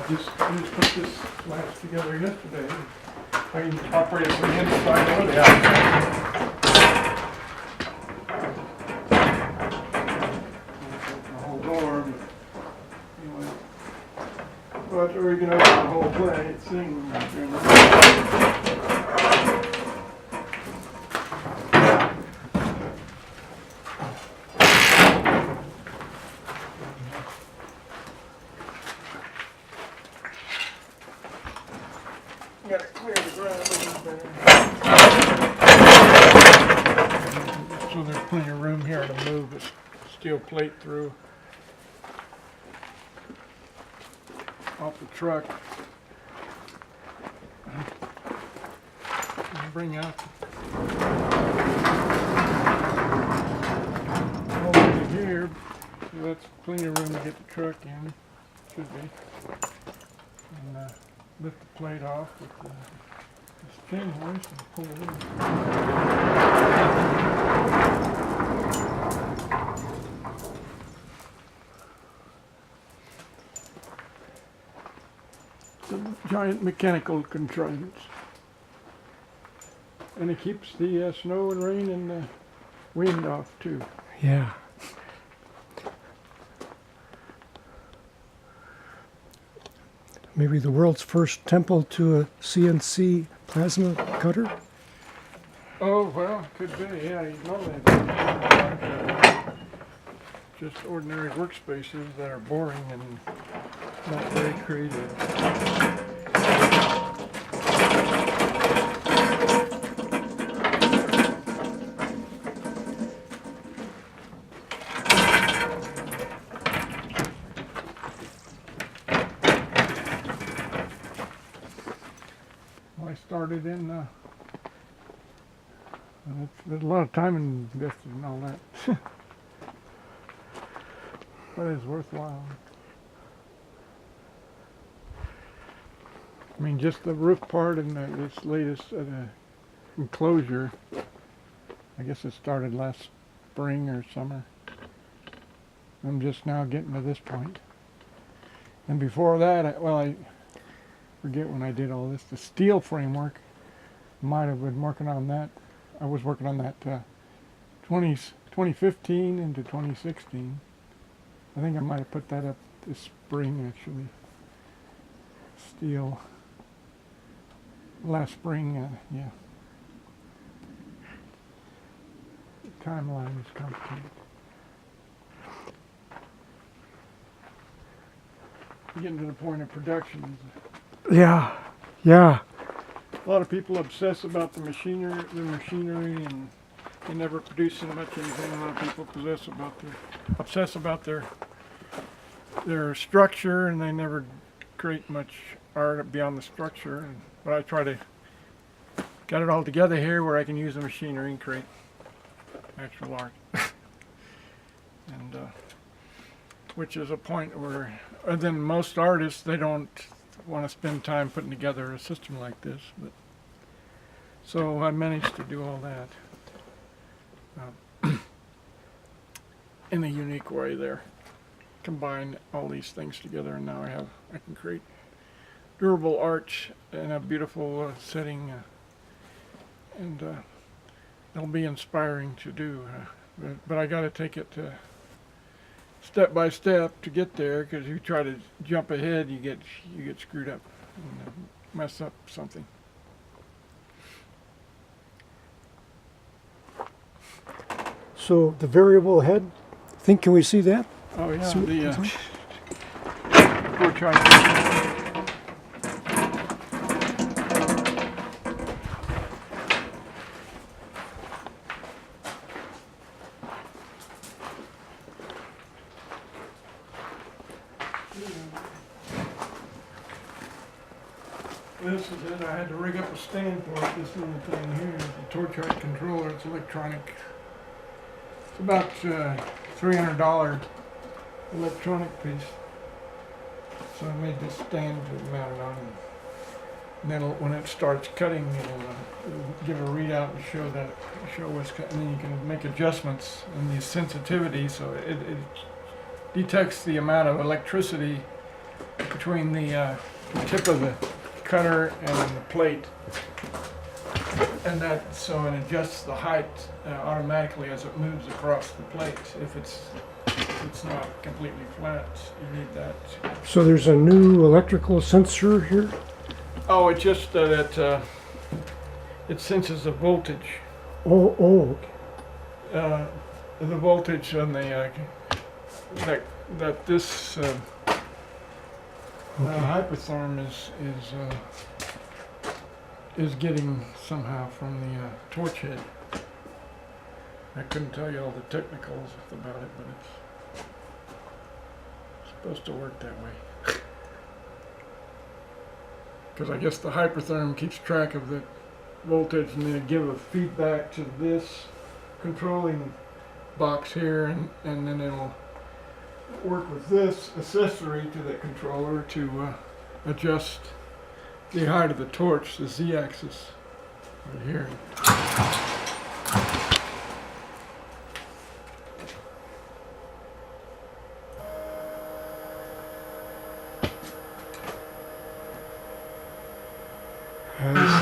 just put this latch together yesterday. I can operate it from the inside or the outside. The whole door, but anyway. But or you can open the whole thing. Got to clear the ground a little better. So there's plenty of room here to move this steel plate through off the truck. And bring out over here. So that's plenty of room to get the truck in. Should be. And, lift the plate off with this pin hoist and pull it in. It's a giant mechanical contrivance. And it keeps the snow and rain and the wind off too. Yeah. Maybe the world's first temple to a CNC plasma cutter? Oh, well, could be, yeah, you know that. Just ordinary workspaces that are boring and not very creative. I started in, there's a lot of time invested in all that, but it's worthwhile. I mean, just the roof part and this latest enclosure, I guess it started last spring or summer. I'm just now getting to this point. And before that, I forget when I did all this. The steel framework, might have been working on that. I was working on that 2015 into 2016. I think I might have put that up this spring, actually. Steel. Last spring, yeah. The timeline is complicated. Getting to the point of production. Yeah, yeah. A lot of people obsess about the machinery, and they never producing much anything. A lot of people obsess about their structure, and they never create much art beyond the structure. But I try to get it all together here where I can use the machinery and create actual art. And which is a point where, other than most artists, they don't want to spend time putting together a system like this. But so I managed to do all that in a unique way there. Combine all these things together, and now I can create durable art in a beautiful setting, and it'll be inspiring to do. But I got to take it step by step to get there, because you try to jump ahead, you get screwed up and mess up something. So the variable head, can we see that? Oh yeah, So, we're trying. This is it. I had to rig up a stand for it. This little thing here is a torch-height controller. It's electronic. It's about $300 electronic piece. So I made this stand to mount it on. And then when it starts cutting, it'll give a readout and show what's cutting. And then you can make adjustments in the sensitivity, so it detects the amount of electricity between the tip of the cutter and the plate. And that, so it adjusts the height automatically as it moves across the plate. If it's not completely flat, you need that. So there's a new electrical sensor here? Oh, it's just that it senses the voltage. Oh, The voltage on the that this hypertherm is getting somehow from the torch head. I couldn't tell you all the technicals about it, but it's supposed to work that way. Because I guess the hypertherm keeps track of the voltage and then it give a feedback to this controlling box here, and then it'll work with this accessory to the controller to adjust the height of the torch, the z-axis, right here. I